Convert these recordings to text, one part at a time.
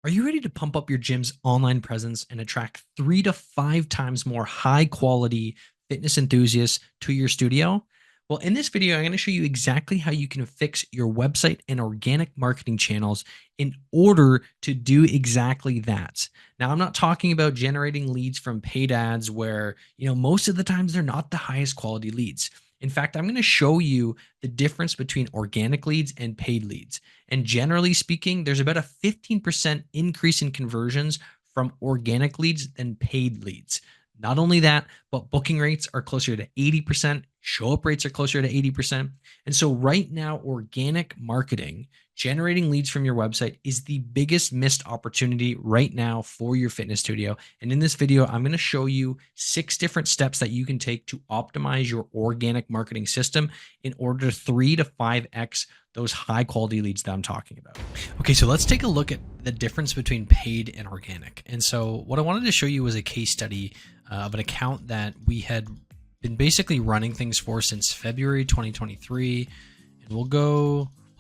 Are you ready to pump up your gym's online presence and attract 3 to 5 times more high quality fitness enthusiasts to your studio? Well, in this video, I'm going to show you exactly how you can fix your website and organic marketing channels in order to do exactly that. Now, I'm not talking about generating leads from paid ads where, most of the times they're not the highest quality leads. In fact, I'm going to show you the difference between organic leads and paid leads. And generally speaking, there's about a 15% increase in conversions from organic leads than paid leads. Not only that, but booking rates are closer to 80%, show up rates are closer to 80%. And so, right now, organic marketing, generating leads from your website, is the biggest missed opportunity right now for your fitness studio. And in this video, I'm going to show you 6 different steps that you can take to optimize your organic marketing system in order to 3 to 5x those high quality leads that I'm talking about. Okay, so let's take a look at the difference between paid and organic. And so what I wanted to show you was a case study of an account that we had been basically running things for since February 2023. And we'll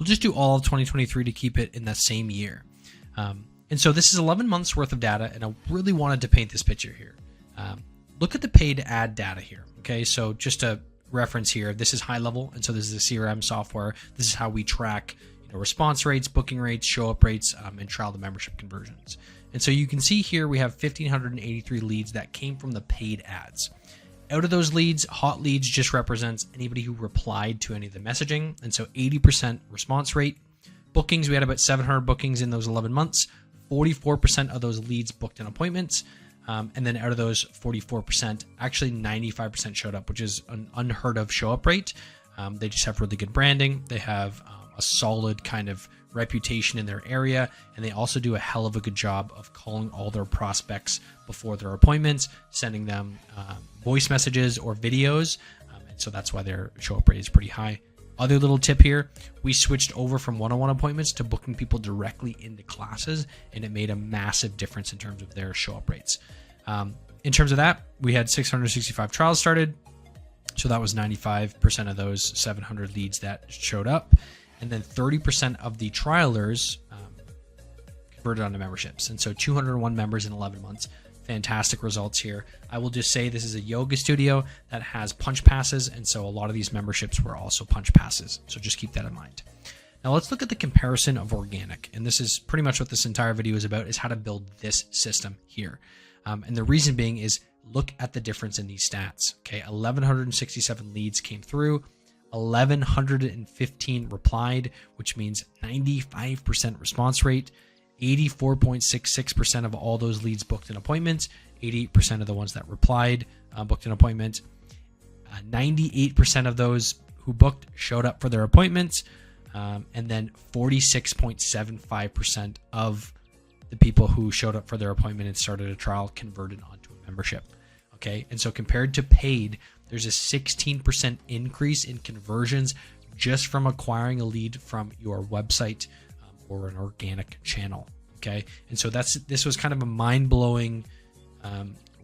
just do all of 2023 to keep it in that same year. And so this is 11 months worth of data, and I really wanted to paint this picture here. Look at the paid ad data here. Okay, so just a reference here, this is high level, and so this is a CRM software. This is how we track response rates, booking rates, show up rates, and trial to membership conversions. And so you can see here we have 1,583 leads that came from the paid ads. Out of those leads, hot leads just represents anybody who replied to any of the messaging, and so 80% response rate. Bookings, we had about 700 bookings in those 11 months. 44% of those leads booked an appointment. And then out of those 44%, actually 95% showed up, which is an unheard of show up rate. They just have really good branding. They have a solid kind of reputation in their area. And they also do a hell of a good job of calling all their prospects before their appointments, sending them voice messages or videos. And so that's why their show up rate is pretty high. Other little tip here, we switched over from one-on-one appointments to booking people directly into classes, and it made a massive difference in terms of their show up rates. In terms of that, we had 665 trials started. So that was 95% of those 700 leads that showed up. And then 30% of the trialers converted onto memberships. And so 201 members in 11 months. Fantastic results here. I will just say this is a yoga studio that has punch passes, and so a lot of these memberships were also punch passes. So just keep that in mind. Now let's look at the comparison of organic, and this is pretty much what this entire video is about, is how to build this system here. And the reason being is look at the difference in these stats. Okay, 1,167 leads came through, 1,115 replied, which means 95% response rate. 84.66% of all those leads booked an appointment. 88% of the ones that replied booked an appointment. 98% of those who booked showed up for their appointments. And then 46.75% of the people who showed up for their appointment and started a trial converted onto a membership. Okay, and so compared to paid, there's a 16% increase in conversions just from acquiring a lead from your website or an organic channel. Okay, and so this was kind of a mind-blowing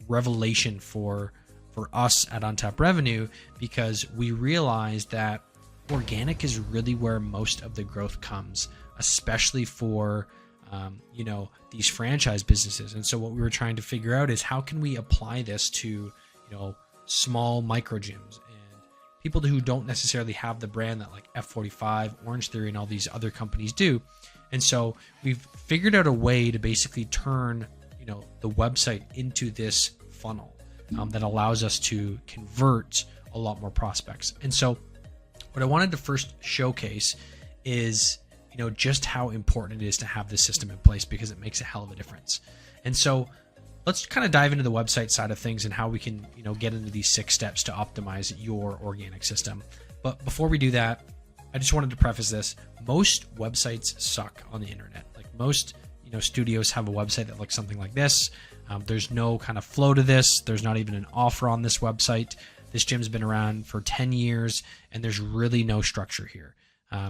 revelation for us at Untapped Revenue, because we realized that organic is really where most of the growth comes, especially for these franchise businesses. And so what we were trying to figure out is how can we apply this to small micro gyms and people who don't necessarily have the brand that like F45, Orange Theory, and all these other companies do. And so we've figured out a way to basically turn, the website into this funnel that allows us to convert a lot more prospects. And so what I wanted to first showcase is, just how important it is to have this system in place, because it makes a hell of a difference. And so let's kind of dive into the website side of things and how we can, get into these 6 steps to optimize your organic system. But before we do that, I just wanted to preface this. Most websites suck on the internet. Like most, studios have a website that looks something like this. There's no kind of flow to this. There's not even an offer on this website. This gym's been around for 10 years, and there's really no structure here.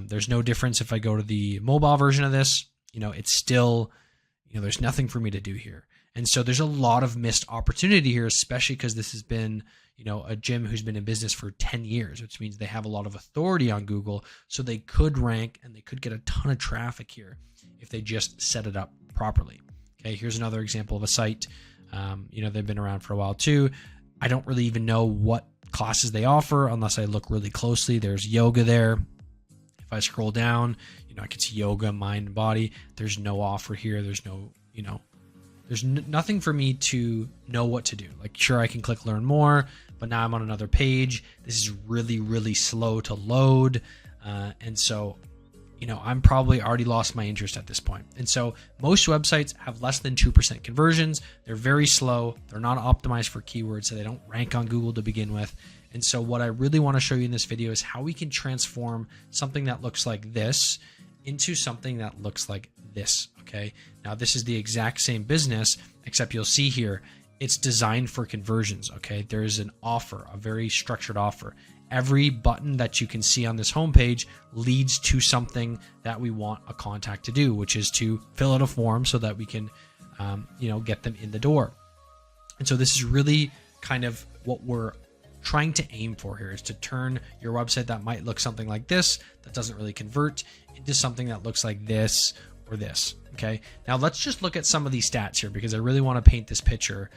There's no difference if I go to the mobile version of this. It's still, there's nothing for me to do here. And so there's a lot of missed opportunity here, especially because this has been, a gym who's been in business for 10 years, which means they have a lot of authority on Google. So they could rank and they could get a ton of traffic here if they just set it up properly. Okay, here's another example of a site. They've been around for a while too. I don't really even know what classes they offer unless I look really closely. There's yoga there. If I scroll down, I can see yoga, mind and body. There's no offer here. There's no, there's nothing for me to know what to do. Like, sure, I can click learn more, but now I'm on another page. This is really, really slow to load. And so, I'm probably already lost my interest at this point. And so most websites have less than 2% conversions. They're very slow. They're not optimized for keywords, so they don't rank on Google to begin with. And so what I really want to show you in this video is how we can transform something that looks like this into something that looks like this. Okay. Now this is the exact same business, except you'll see here, it's designed for conversions. Okay. There is an offer, a very structured offer. Every button that you can see on this homepage leads to something that we want a contact to do, which is to fill out a form so that we can, get them in the door. And so this is really kind of what we're trying to aim for here, is to turn your website that might look something like this, that doesn't really convert, into something that looks like this or this. Okay. Now let's just look at some of these stats here, because I really want to paint this picture.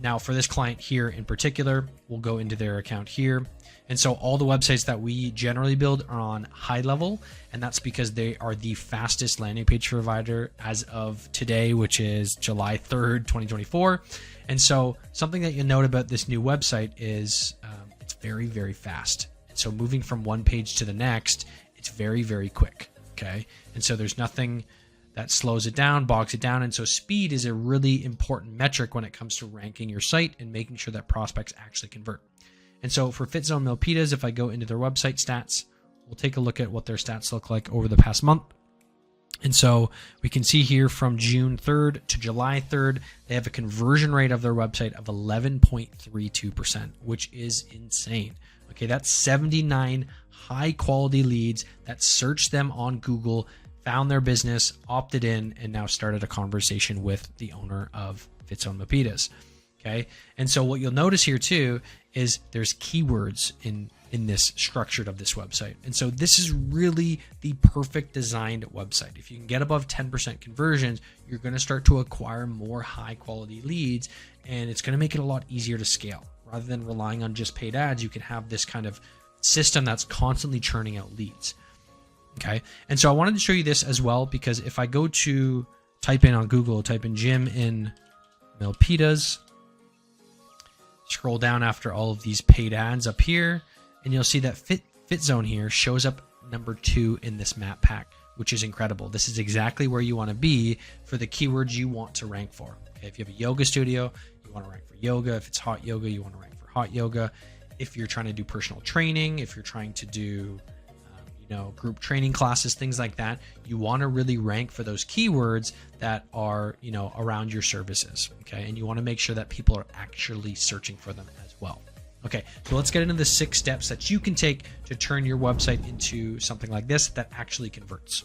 Now for this client here in particular, we'll go into their account here. And so all the websites that we generally build are on high level, and that's because they are the fastest landing page provider as of today, which is July 3rd, 2024. And so something that you'll note about this new website is it's very, very fast. And so moving from one page to the next, it's very, very quick. Okay. And so there's nothing that slows it down, bogs it down. And so speed is a really important metric when it comes to ranking your site and making sure that prospects actually convert. And so for FitZone Milpitas, if I go into their website stats, we'll take a look at what their stats look like over the past month. And so we can see here from June 3rd to July 3rd, they have a conversion rate of their website of 11.32%, which is insane. Okay, that's 79 high quality leads that searched them on Google, found their business, opted in, and now started a conversation with the owner of FitZone Milpitas. Okay. And so what you'll notice here too is there's keywords in this structured of this website. And so this is really the perfect designed website. If you can get above 10% conversions, you're going to start to acquire more high quality leads, and it's going to make it a lot easier to scale. Rather than relying on just paid ads, you can have this kind of system that's constantly churning out leads. Okay. And so I wanted to show you this as well, because if I go to type in on Google, type in gym in Milpitas, scroll down after all of these paid ads up here, and you'll see that FitZone here shows up number 2 in this map pack, which is incredible. This is exactly where you want to be for the keywords you want to rank for. Okay, if you have a yoga studio, you want to rank for yoga. If it's hot yoga, you want to rank for hot yoga. If you're trying to do personal training, if you're trying to do group training classes, things like that, you want to really rank for those keywords that are, around your services. Okay. And you want to make sure that people are actually searching for them as well. Okay. So let's get into the 6 steps that you can take to turn your website into something like this that actually converts.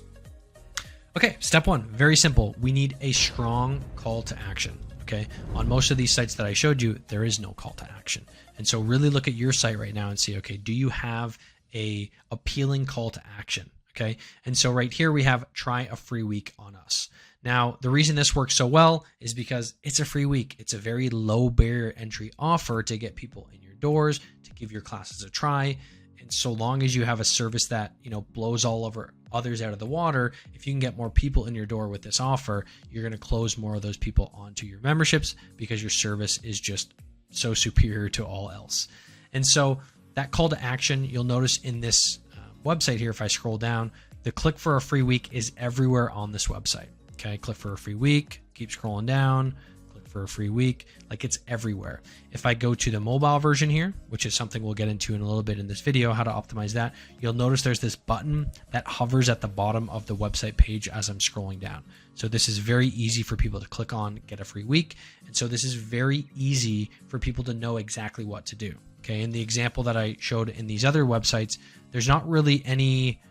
Okay. Step 1, very simple. We need a strong call to action. Okay. On most of these sites that I showed you, there is no call to action. And so really look at your site right now and see, okay, do you have a appealing call to action? Okay. And so right here we have try a free week on us. Now, the reason this works so well is because it's a free week. It's a very low barrier entry offer to get people in your doors, to give your classes a try. And so long as you have a service that, blows all over others out of the water, if you can get more people in your door with this offer, you're going to close more of those people onto your memberships because your service is just so superior to all else. And so that call to action, you'll notice in this website here, if I scroll down, the click for a free week is everywhere on this website. Okay, click for a free week, keep scrolling down, click for a free week, like it's everywhere. If I go to the mobile version here, which is something we'll get into in a little bit in this video, how to optimize that, you'll notice there's this button that hovers at the bottom of the website page as I'm scrolling down. So this is very easy for people to click on, get a free week. And so this is very easy for people to know exactly what to do. Okay, in the example that I showed in these other websites, there's not really any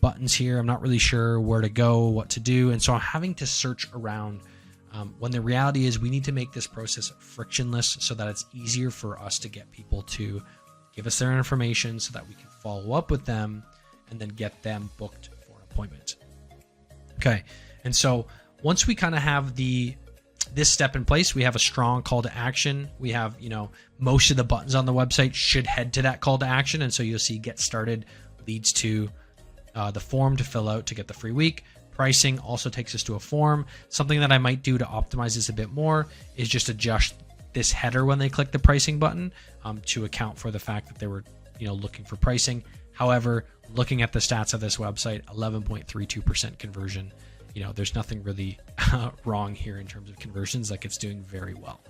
buttons here. I'm not really sure where to go, what to do. And so I'm having to search around when the reality is we need to make this process frictionless so that it's easier for us to get people to give us their information so that we can follow up with them and then get them booked for an appointment. Okay. And so once we kind of have this step in place, we have a strong call to action. We have, most of the buttons on the website should head to that call to action. And so you'll see get started leads to the form to fill out to get the free week. Pricing also takes us to a form. Something that I might do to optimize this a bit more is just adjust this header when they click the pricing button to account for the fact that they were, looking for pricing. However, looking at the stats of this website, 11.32% conversion. There's nothing really wrong here in terms of conversions. Like, it's doing very well.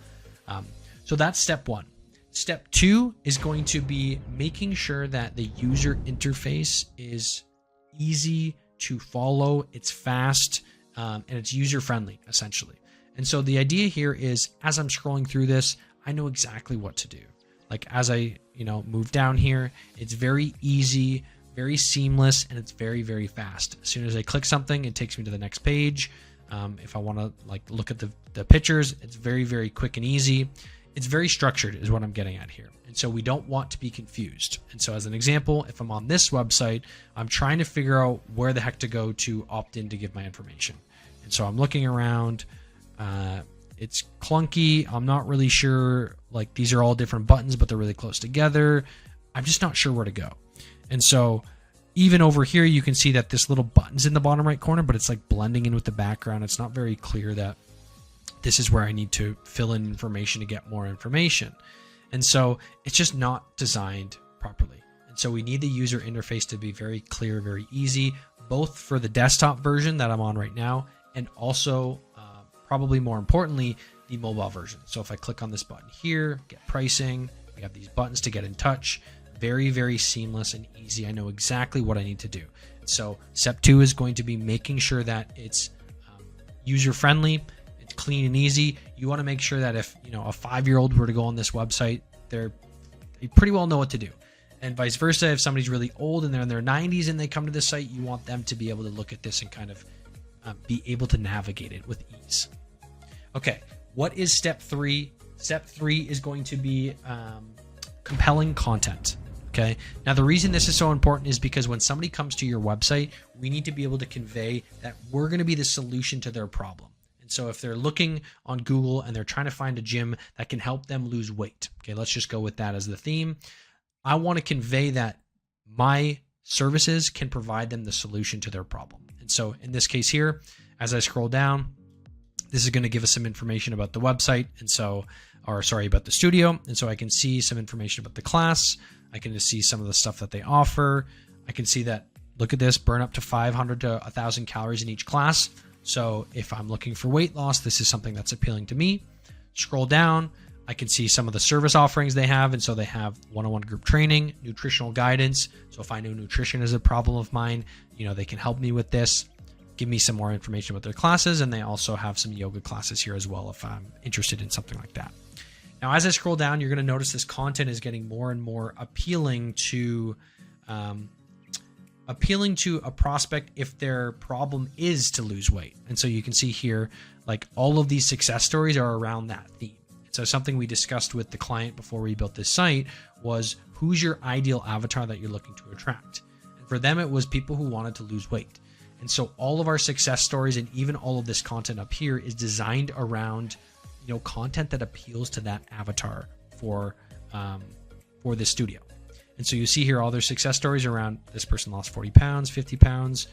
So that's step one. Step two is going to be making sure that the user interface is easy to follow, it's fast, and it's user-friendly, essentially. And so the idea here is, as I'm scrolling through this, I know exactly what to do. Like, as I, move down here, it's very easy, very seamless, and it's very, very fast. As soon as I click something, it takes me to the next page. If I want to look at the pictures, it's very, very quick and easy. It's very structured is what I'm getting at here. And so we don't want to be confused. And so as an example, if I'm on this website, I'm trying to figure out where the heck to go to opt in to give my information. And so I'm looking around. It's clunky. I'm not really sure. Like, these are all different buttons, but they're really close together. I'm just not sure where to go. And so even over here, you can see that this little button's in the bottom right corner, but it's like blending in with the background. It's not very clear that this is where I need to fill in information to get more information. And so it's just not designed properly. And so we need the user interface to be very clear, very easy, both for the desktop version that I'm on right now, and also probably more importantly, the mobile version. So if I click on this button here, get pricing, we have these buttons to get in touch. Very, very seamless and easy. I know exactly what I need to do. So step two is going to be making sure that it's user-friendly, it's clean and easy. You want to make sure that if a 5-year-old were to go on this website, they pretty well know what to do. And vice versa, if somebody's really old and they're in their 90s and they come to this site, you want them to be able to look at this and kind of be able to navigate it with ease. Okay, what is step three? Step three is going to be compelling content. Okay. Now, the reason this is so important is because when somebody comes to your website, we need to be able to convey that we're going to be the solution to their problem. And so if they're looking on Google and they're trying to find a gym that can help them lose weight, okay, let's just go with that as the theme. I want to convey that my services can provide them the solution to their problem. And so in this case here, as I scroll down, this is going to give us some information about the website. And so, about the studio. And so I can see some information about the class. I can just see some of the stuff that they offer. I can see that, look at this, burn up to 500 to 1,000 calories in each class. So if I'm looking for weight loss, this is something that's appealing to me. Scroll down, I can see some of the service offerings they have. And so they have one-on-one group training, nutritional guidance. So if I know nutrition is a problem of mine, they can help me with this, give me some more information about their classes. And they also have some yoga classes here as well if I'm interested in something like that. Now, as I scroll down, you're going to notice this content is getting more and more appealing to a prospect if their problem is to lose weight. And so you can see here, like, all of these success stories are around that theme. So something we discussed with the client before we built this site was, who's your ideal avatar that you're looking to attract? And for them, it was people who wanted to lose weight. And so all of our success stories and even all of this content up here is designed around content that appeals to that avatar for this studio. And so you see here all their success stories around this person lost 40 pounds, 50 pounds.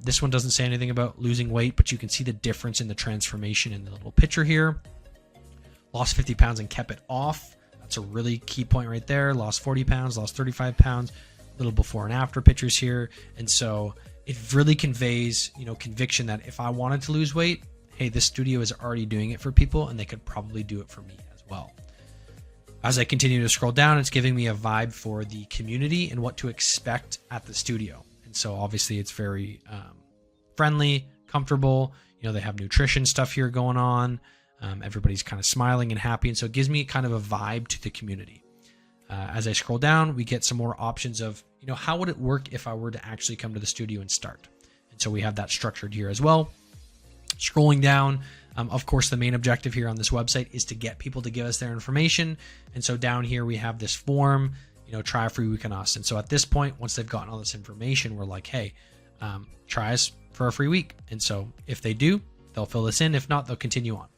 This one doesn't say anything about losing weight, but you can see the difference in the transformation in the little picture here. Lost 50 pounds and kept it off. That's a really key point right there. Lost 40 pounds, lost 35 pounds, little before and after pictures here. And so it really conveys, conviction that if I wanted to lose weight, hey, this studio is already doing it for people and they could probably do it for me as well. As I continue to scroll down, it's giving me a vibe for the community and what to expect at the studio. And so obviously it's very friendly, comfortable. They have nutrition stuff here going on. Everybody's kind of smiling and happy. And so it gives me kind of a vibe to the community. As I scroll down, we get some more options of, how would it work if I were to actually come to the studio and start? And so we have that structured here as well. Scrolling down, Of course, the main objective here on this website is to get people to give us their information. And so down here we have this form, try a free week on us. And so at this point, once they've gotten all this information, we're like, hey, try us for a free week. And so if they do, they'll fill this in. If not, they'll continue on.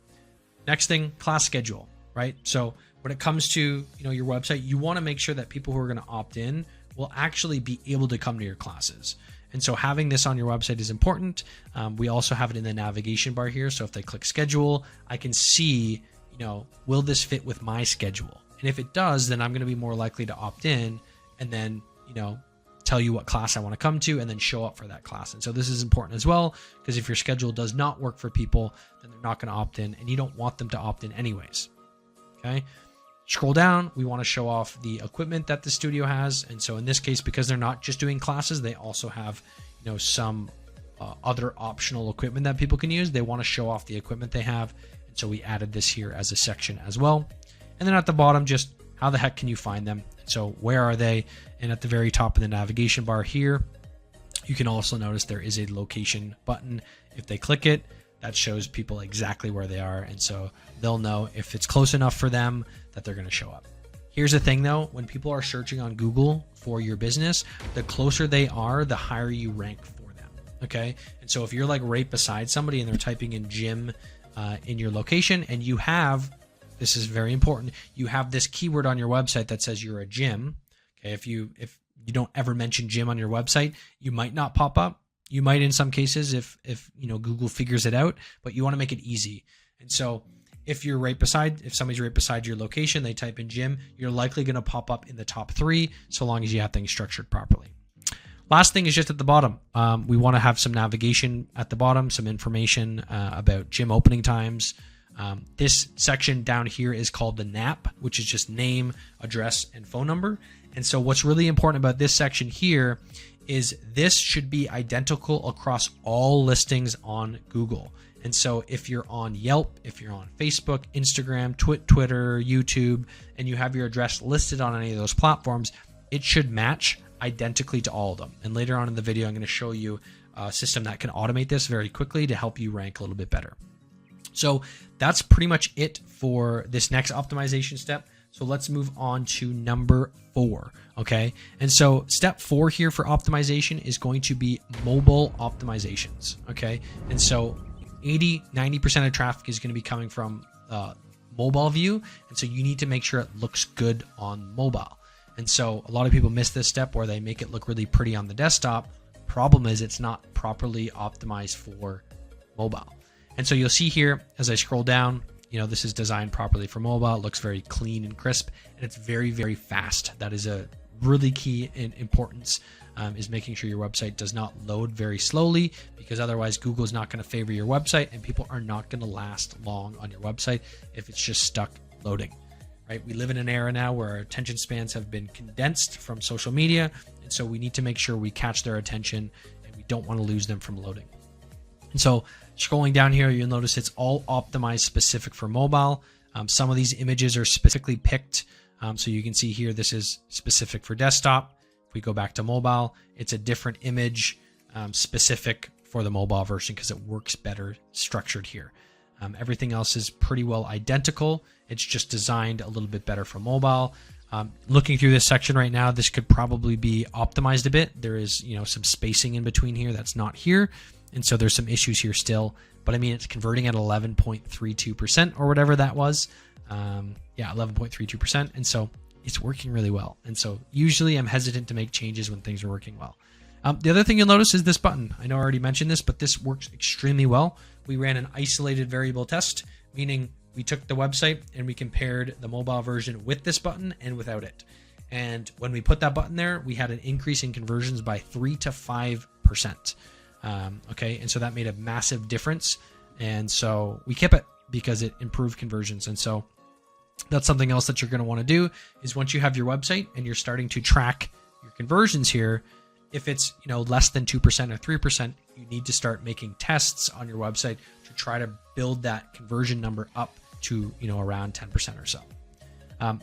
Next thing, class schedule, right? So when it comes to your website, you want to make sure that people who are going to opt in will actually be able to come to your classes. And so having this on your website is important. We also have it in the navigation bar here. So if they click schedule, I can see, will this fit with my schedule? And if it does, then I'm going to be more likely to opt in and then, tell you what class I want to come to and then show up for that class. And so this is important as well, because if your schedule does not work for people, then they're not going to opt in and you don't want them to opt in anyways. Okay. Scroll down, we want to show off the equipment that the studio has. And so in this case, because they're not just doing classes, they also have, some other optional equipment that people can use. They want to show off the equipment they have. And so we added this here as a section as well. And then at the bottom, just how the heck can you find them? So where are they? And at the very top of the navigation bar here, you can also notice there is a location button. If they click it, that shows people exactly where they are. And so they'll know if it's close enough for them that they're going to show up. Here's the thing though, when people are searching on Google for your business, the closer they are, the higher you rank for them. Okay. And so if you're like right beside somebody and they're typing in gym in your location and you have, this is very important, you have this keyword on your website that says you're a gym. Okay. If you don't ever mention gym on your website, you might not pop up. You might in some cases if Google figures it out, but you want to make it easy. And so if somebody's right beside your location, they type in gym, you're likely going to pop up in the top 3 so long as you have things structured properly. Last thing is just at the bottom. We want to have some navigation at the bottom, some information about gym opening times. This section down here is called the NAP, which is just name, address, and phone number. And so what's really important about this section here is this should be identical across all listings on Google. And so if you're on Yelp, if you're on Facebook, Instagram, Twitter, YouTube, and you have your address listed on any of those platforms, it should match identically to all of them. And later on in the video, I'm going to show you a system that can automate this very quickly to help you rank a little bit better. So that's pretty much it for this next optimization step. So let's move on to number 4. Okay. And so step 4 here for optimization is going to be mobile optimizations. Okay. And so 90% of traffic is going to be coming from mobile view. And so you need to make sure it looks good on mobile. And so a lot of people miss this step where they make it look really pretty on the desktop. Problem is it's not properly optimized for mobile. And so you'll see here as I scroll down, this is designed properly for mobile. It looks very clean and crisp, and it's very, very fast. That is a really key in importance, is making sure your website does not load very slowly, because otherwise Google is not going to favor your website and people are not going to last long on your website if it's just stuck loading, right? We live in an era now where our attention spans have been condensed from social media. And so we need to make sure we catch their attention and we don't want to lose them from loading. And so scrolling down here, you'll notice it's all optimized specific for mobile. Some of these images are specifically picked. So you can see here, this is specific for desktop. If we go back to mobile, it's a different image specific for the mobile version because it works better structured here. Everything else is pretty well identical. It's just designed a little bit better for mobile. Looking through this section right now, this could probably be optimized a bit. There is, some spacing in between here that's not here. And so there's some issues here still, but I mean, it's converting at 11.32% or whatever that was. 11.32%. And so it's working really well. And so usually I'm hesitant to make changes when things are working well. The other thing you'll notice is this button. I know I already mentioned this, but this works extremely well. We ran an isolated variable test, meaning we took the website and we compared the mobile version with this button and without it. And when we put that button there, we had an increase in conversions by 3 to 5%. Okay. And so that made a massive difference. And so we kept it because it improved conversions. And so that's something else that you're going to want to do is once you have your website and you're starting to track your conversions here, if it's, less than 2% or 3%, you need to start making tests on your website to try to build that conversion number up to, around 10% or so.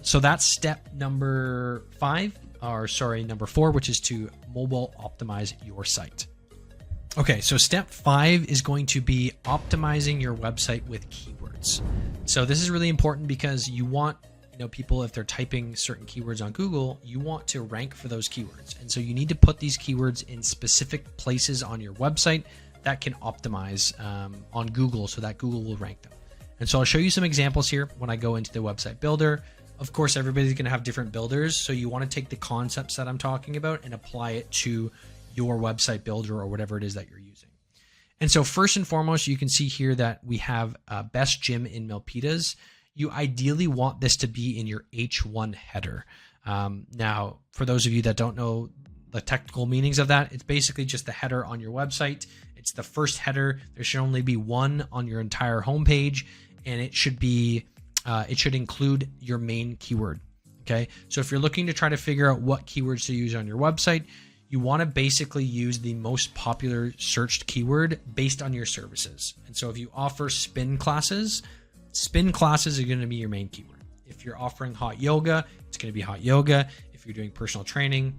So that's step number 4, which is to mobile optimize your site. Okay, so step 5 is going to be optimizing your website with keywords. So this is really important because you want, people, if they're typing certain keywords on Google, you want to rank for those keywords. And so you need to put these keywords in specific places on your website that can optimize on Google so that Google will rank them. And so I'll show you some examples here when I go into the website builder. Of course, everybody's going to have different builders. So you want to take the concepts that I'm talking about and apply it to your website builder or whatever it is that you're using. And so first and foremost, you can see here that we have best gym in Milpitas. You ideally want this to be in your H1 header. Now, for those of you that don't know the technical meanings of that, it's basically just the header on your website. It's the first header. There should only be one on your entire homepage, and it should be it should include your main keyword. Okay, so if you're looking to try to figure out what keywords to use on your website, you want to basically use the most popular searched keyword based on your services. And so if you offer spin classes are going to be your main keyword. If you're offering hot yoga, it's going to be hot yoga. If you're doing personal training.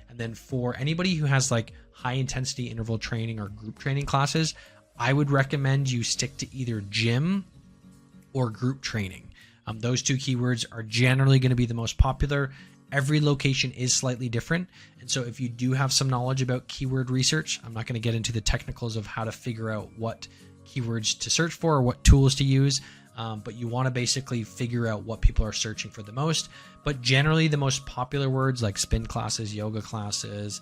And then for anybody who has like high intensity interval training or group training classes, I would recommend you stick to either gym or group training. Those two keywords are generally going to be the most popular. Every location is slightly different. And so if you do have some knowledge about keyword research, I'm not going to get into the technicals of how to figure out what keywords to search for or what tools to use. But you want to basically figure out what people are searching for the most. But generally the most popular words like spin classes, yoga classes,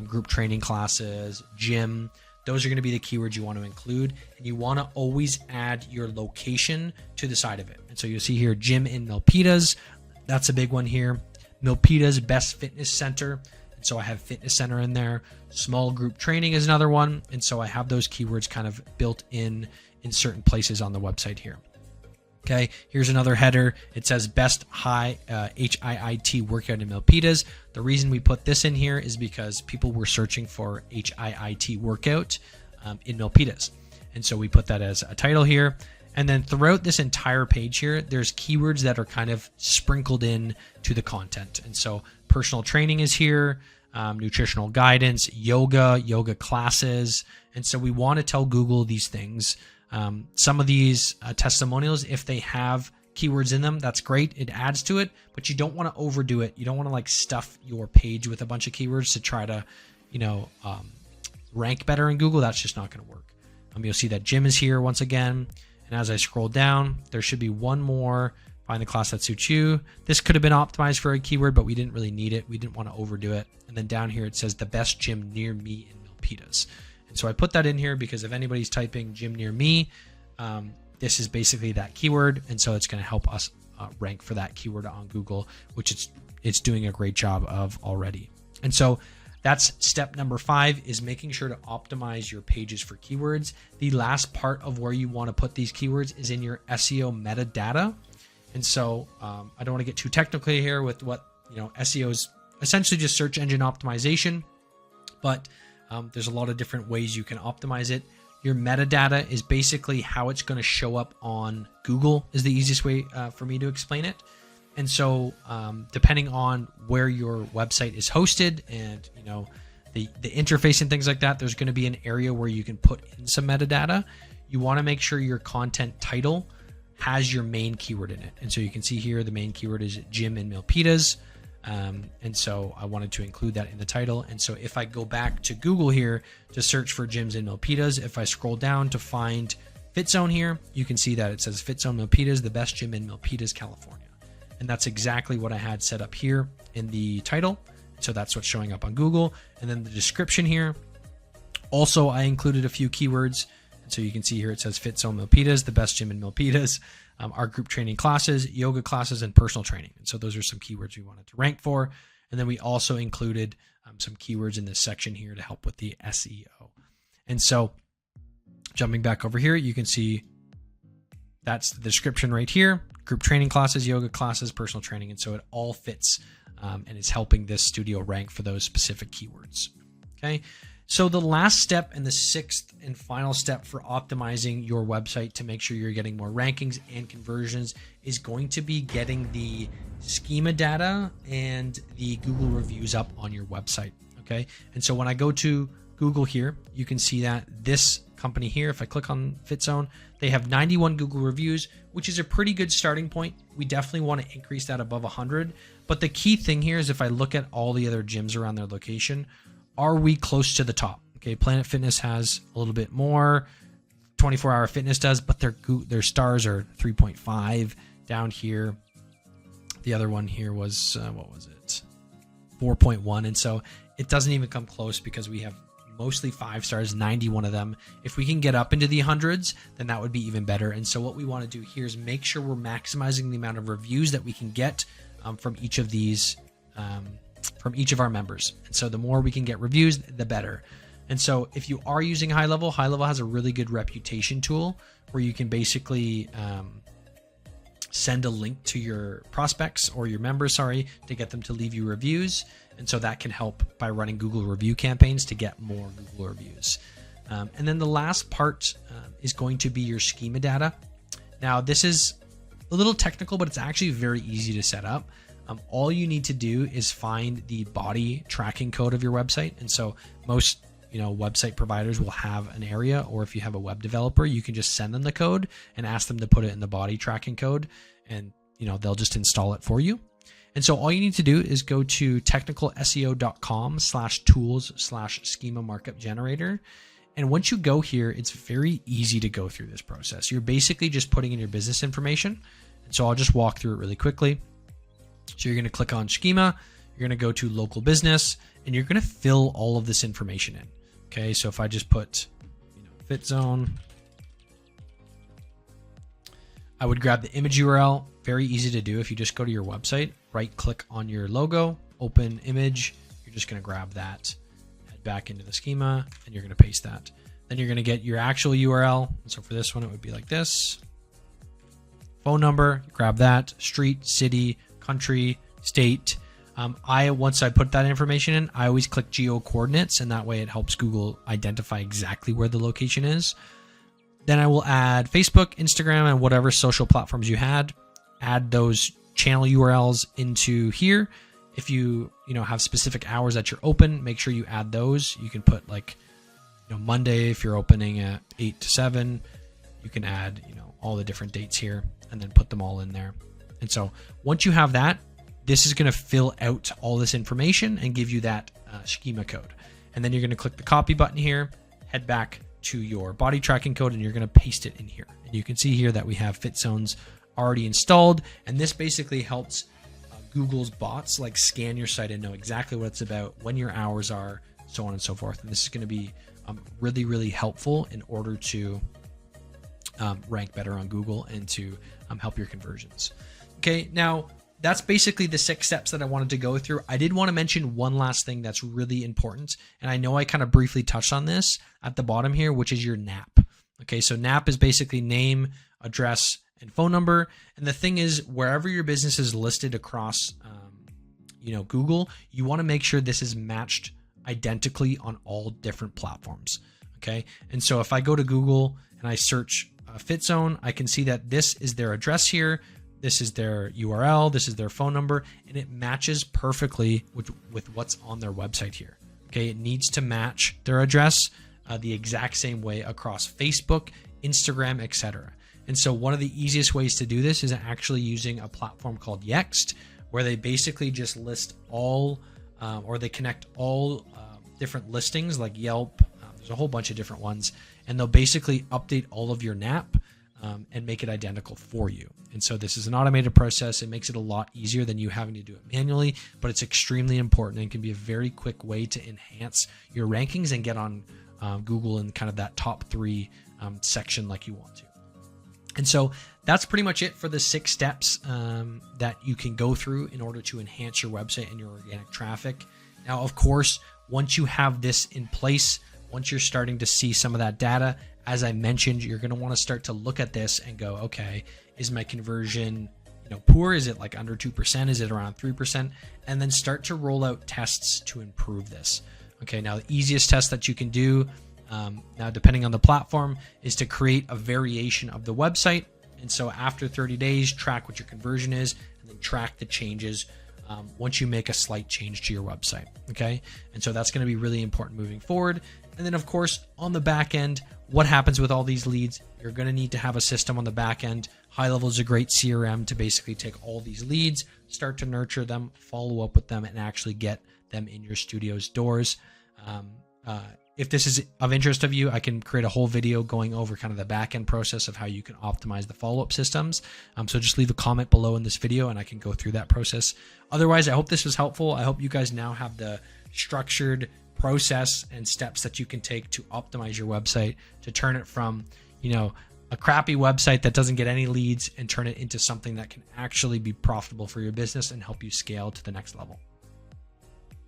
group training classes, gym, those are going to be the keywords you want to include. And you want to always add your location to the side of it. And so you'll see here, gym in Milpitas. That's a big one here. Milpitas best fitness center. And so I have fitness center in there. Small group training is another one. And so I have those keywords kind of built in certain places on the website here. Okay, here's another header. It says best high HIIT workout in Milpitas. The reason we put this in here is because people were searching for HIIT workout in Milpitas. And so we put that as a title here. And then throughout this entire page here, there's keywords that are kind of sprinkled in to the content. And so personal training is here, nutritional guidance, yoga classes. And so we want to tell Google these things. Some of these testimonials, if they have keywords in them, that's great. It adds to it, but you don't want to overdo it. You don't want to like stuff your page with a bunch of keywords to try to, rank better in Google. That's just not going to work. You'll see that gym is here once again. And as I scroll down, there should be one more. Find the class that suits you. This could have been optimized for a keyword, but we didn't really need it. We didn't want to overdo it. And then down here, it says the best gym near me in Milpitas. And so I put that in here because if anybody's typing gym near me, this is basically that keyword. And so it's going to help us rank for that keyword on Google, which it's doing a great job of already. And so that's step number 5, is making sure to optimize your pages for keywords. The last part of where you want to put these keywords is in your SEO metadata. And so I don't want to get too technical here with what, SEO is essentially just search engine optimization, but there's a lot of different ways you can optimize it. Your metadata is basically how it's going to show up on Google is the easiest way for me to explain it. And so depending on where your website is hosted and, the interface and things like that, there's going to be an area where you can put in some metadata. You want to make sure your content title has your main keyword in it. And so you can see here, the main keyword is gym in Milpitas. And so I wanted to include that in the title. And so if I go back to Google here to search for gyms in Milpitas, if I scroll down to find FitZone here, you can see that it says FitZone Milpitas, the best gym in Milpitas, California. And that's exactly what I had set up here in the title. So that's what's showing up on Google. And then the description here, also I included a few keywords. And so you can see here, it says FitZone Milpitas, the best gym in Milpitas, our group training classes, yoga classes, and personal training. And so those are some keywords we wanted to rank for. And then we also included some keywords in this section here to help with the SEO. And so jumping back over here, you can see that's the description right here, group training classes, yoga classes, personal training. And so it all fits and is helping this studio rank for those specific keywords. Okay. So the last step and the 6th and final step for optimizing your website to make sure you're getting more rankings and conversions is going to be getting the schema data and the Google reviews up on your website. Okay. And so when I go to Google here, you can see that this company here, if I click on FitZone, they have 91 Google reviews, which is a pretty good starting point. We definitely want to increase that above 100. But the key thing here is if I look at all the other gyms around their location, are we close to the top? Okay, Planet Fitness has a little bit more, 24 Hour Fitness does, but their stars are 3.5 down here. The other one here was, what was it? 4.1. And so it doesn't even come close because we have mostly 5 stars, 91 of them. If we can get up into the hundreds, then that would be even better. And so what we want to do here is make sure we're maximizing the amount of reviews that we can get from each of these, from each of our members. And so the more we can get reviews, the better. And so if you are using High Level has a really good reputation tool where you can basically send a link to your prospects or your members, to get them to leave you reviews. And so that can help by running Google review campaigns to get more Google reviews. And then the last part is going to be your schema data. Now, this is a little technical, but it's actually very easy to set up. All you need to do is find the body tracking code of your website. And so most website providers will have an area, or if you have a web developer, you can just send them the code and ask them to put it in the body tracking code, and they'll just install it for you. And so all you need to do is go to technicalseo.com/tools/schema markup generator. And once you go here, it's very easy to go through this process. You're basically just putting in your business information. And so I'll just walk through it really quickly. So you're going to click on schema, you're going to go to local business, and you're going to fill all of this information in. Okay, so if I just put FitZone, I would grab the image URL. Very easy to do. If you just go to your website, right click on your logo, open image, you're just going to grab that, head back into the schema, and you're going to paste that. Then you're going to get your actual URL. So for this one, it would be like this. Phone number, grab that, street, city, country, state. Once I put that information in, I always click geo coordinates, and that way it helps Google identify exactly where the location is. Then I will add Facebook, Instagram, and whatever social platforms you had. Add those channel URLs into here. If you have specific hours that you're open, make sure you add those. You can put Monday if you're opening at 8 to 7. You can add all the different dates here and then put them all in there. And so once you have that, this is going to fill out all this information and give you that schema code. And then you're going to click the copy button here, head back to your body tracking code, and you're going to paste it in here. And you can see here that we have FitZones already installed. And this basically helps Google's bots scan your site and know exactly what it's about, when your hours are, so on and so forth. And this is going to be really, really helpful in order to rank better on Google and to help your conversions. Okay, now that's basically the 6 steps that I wanted to go through. I did want to mention one last thing that's really important. And I know I kind of briefly touched on this at the bottom here, which is your NAP. Okay, so NAP is basically name, address, and phone number. And the thing is, wherever your business is listed across Google, you want to make sure this is matched identically on all different platforms. Okay, and so if I go to Google and I search FitZone, I can see that this is their address here. This is their URL, this is their phone number, and it matches perfectly with what's on their website here. Okay, it needs to match their address the exact same way across Facebook, Instagram, etc. And so one of the easiest ways to do this is actually using a platform called Yext, where they basically just list all, or they connect all different listings like Yelp. There's a whole bunch of different ones, and they'll basically update all of your NAP and make it identical for you. And so this is an automated process. It makes it a lot easier than you having to do it manually, but it's extremely important and can be a very quick way to enhance your rankings and get on Google in kind of that top 3 section like you want to. And so that's pretty much it for the 6 steps that you can go through in order to enhance your website and your organic traffic. Now, of course, once you have this in place, once you're starting to see some of that data, as I mentioned, you're going to want to start to look at this and go, okay, is my conversion poor? Is it like under 2%? Is it around 3%? And then start to roll out tests to improve this. Okay, now the easiest test that you can do, now depending on the platform, is to create a variation of the website. And so after 30 days, track what your conversion is and then track the changes once you make a slight change to your website. Okay, and so that's going to be really important moving forward. And then of course, on the back end, what happens with all these leads? You're going to need to have a system on the back end. High Level is a great CRM to basically take all these leads, start to nurture them, follow up with them, and actually get them in your studio's doors. If this is of interest of you, I can create a whole video going over kind of the back end process of how you can optimize the follow-up systems. So just leave a comment below in this video and I can go through that process. Otherwise, I hope this was helpful. I hope you guys now have the structured process and steps that you can take to optimize your website, to turn it from, a crappy website that doesn't get any leads and turn it into something that can actually be profitable for your business and help you scale to the next level.